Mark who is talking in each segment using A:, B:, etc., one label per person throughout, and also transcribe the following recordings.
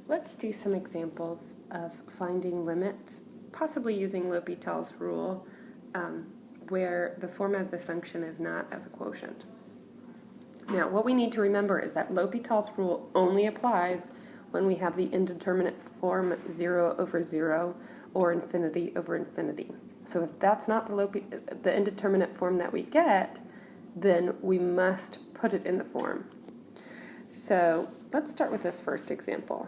A: Let's do some examples of finding limits, possibly using L'Hopital's rule, where the form of the function is not as a quotient. Now, what we need to remember is that L'Hopital's rule only applies when we have the indeterminate form 0 over 0 or infinity over infinity. So if that's not the indeterminate form that we get, then we must put it in the form. So let's start with this first example.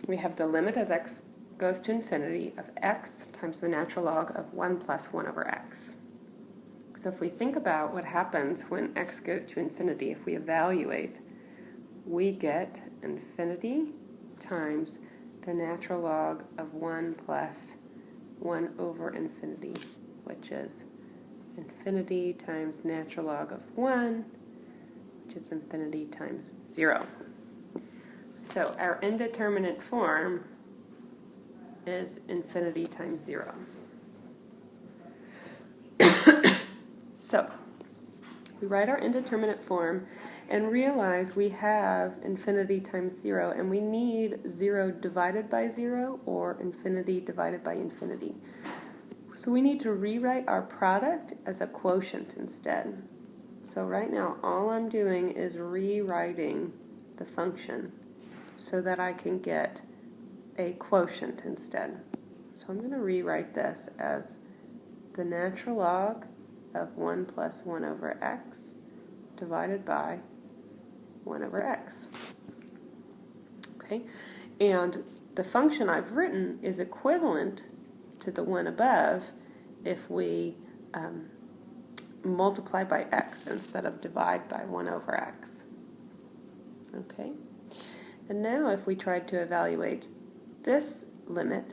A: We have the limit as x goes to infinity of x times the natural log of 1 plus 1 over x. So if we think about what happens when x goes to infinity, if we evaluate, we get infinity times the natural log of 1 plus 1 over infinity, which is infinity times natural log of 1, which is infinity times 0. So our indeterminate form is infinity times 0. So we write our indeterminate form and realize we have infinity times 0, and we need 0 divided by 0 or infinity divided by infinity. So we need to rewrite our product as a quotient instead. So right now all I'm doing is rewriting the function so that I can get a quotient instead. So I'm going to rewrite this as the natural log of 1 plus 1 over x divided by 1 over x. Okay, and the function I've written is equivalent to the one above if we multiply by x instead of divide by 1 over x. Okay, and now if we tried to evaluate this limit,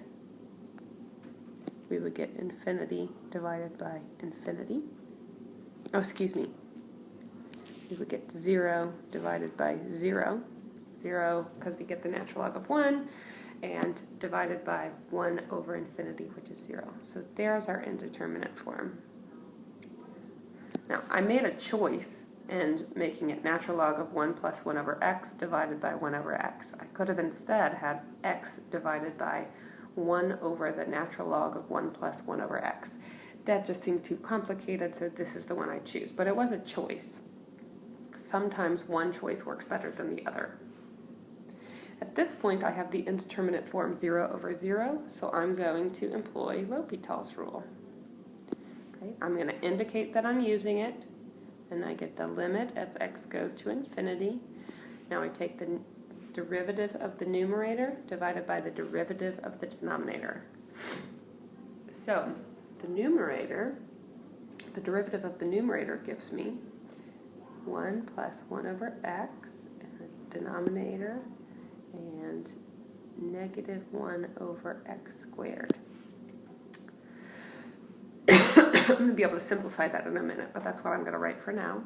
A: we would get infinity divided by infinity. Oh, excuse me. We would get 0 divided by 0. 0 because we get the natural log of 1, and divided by 1 over infinity, which is 0. So there's our indeterminate form. Now, I made a choice in making it natural log of 1 plus 1 over x divided by 1 over x. I could have instead had x divided by 1 over the natural log of 1 plus 1 over x. That just seemed too complicated, so this is the one I choose. But it was a choice. Sometimes one choice works better than the other. At this point, I have the indeterminate form 0 over 0, so I'm going to employ L'Hopital's rule. Okay, I'm going to indicate that I'm using it, and I get the limit as x goes to infinity. Now I take the derivative of the numerator divided by the derivative of the denominator. So the derivative of the numerator gives me 1 plus 1 over x, and the denominator, and negative 1 over x squared. I'm going to be able to simplify that in a minute, but that's what I'm going to write for now.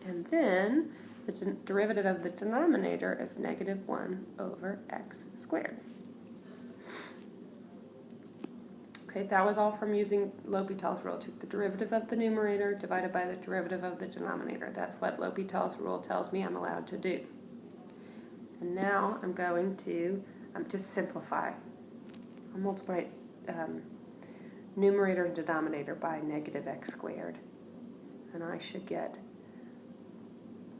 A: And then the derivative of the denominator is negative 1 over x squared. Okay, that was all from using L'Hopital's rule. Took the derivative of the numerator divided by the derivative of the denominator. That's what L'Hopital's rule tells me I'm allowed to do. And now I'm going to just simplify. I'll multiply numerator and denominator by negative x squared. And I should get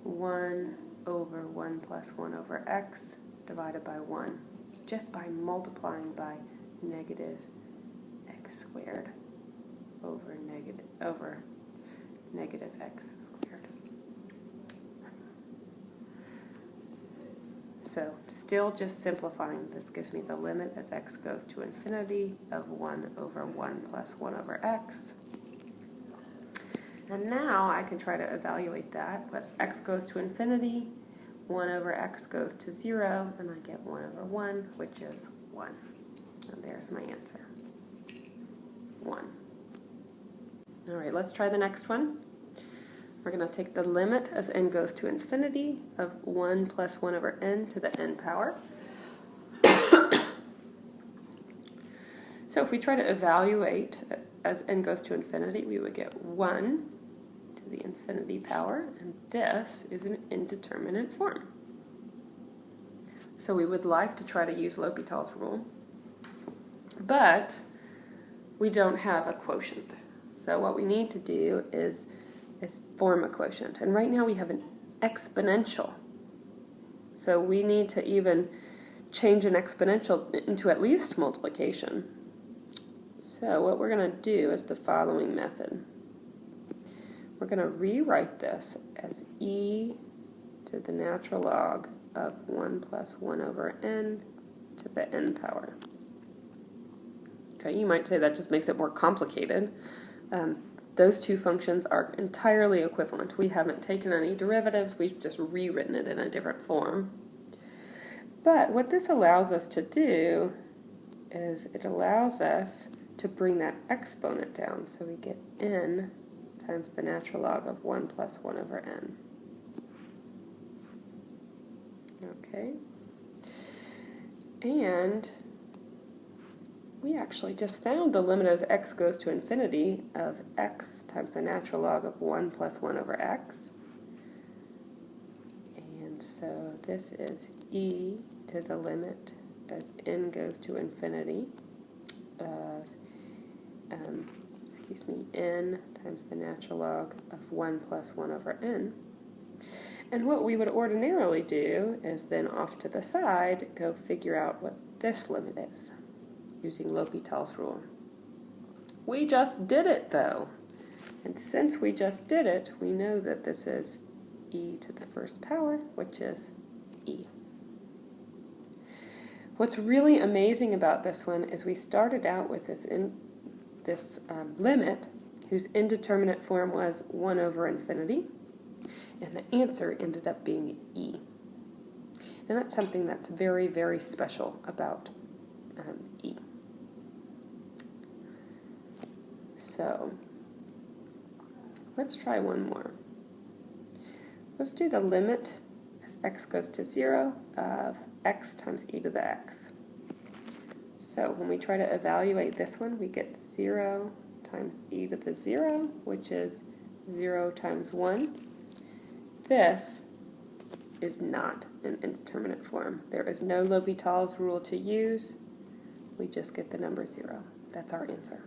A: 1 over 1 plus 1 over x divided by 1, just by multiplying by negative x squared over negative x squared. So still just simplifying, this gives me the limit as x goes to infinity of 1 over 1 plus 1 over x. And now I can try to evaluate that. As x goes to infinity, 1 over x goes to 0, and I get 1 over 1, which is 1. And there's my answer. 1. All right, let's try the next one. We're going to take the limit as n goes to infinity of 1 plus 1 over n to the n power. So if we try to evaluate as n goes to infinity, we would get 1 to the infinity power, and this is an indeterminate form. So we would like to try to use L'Hopital's rule, but we don't have a quotient. So what we need to do is form a quotient. And right now we have an exponential. So we need to even change an exponential into at least multiplication. So what we're going to do is the following method. We're going to rewrite this as e to the natural log of 1 plus 1 over n to the n power. Okay, you might say that just makes it more complicated. Those two functions are entirely equivalent. We haven't taken any derivatives, we've just rewritten it in a different form. But what this allows us to do is it allows us to bring that exponent down. So we get n times the natural log of 1 plus 1 over n. Okay. And we actually just found the limit as x goes to infinity of x times the natural log of 1 plus 1 over x. And so this is e to the limit as n goes to infinity of, n times the natural log of 1 plus 1 over n. And what we would ordinarily do is then off to the side go figure out what this limit is using L'Hopital's rule. We just did it though. And since we just did it, we know that this is e to the first power, which is e. What's really amazing about this one is we started out with this limit whose indeterminate form was 1 over infinity, and the answer ended up being e. And that's something that's very, very special about e. So let's try one more. Let's do the limit as x goes to 0 of x times e to the x. So when we try to evaluate this one, we get 0 times e to the 0, which is 0 times 1. This is not an indeterminate form. There is no L'Hopital's rule to use. We just get the number 0. That's our answer.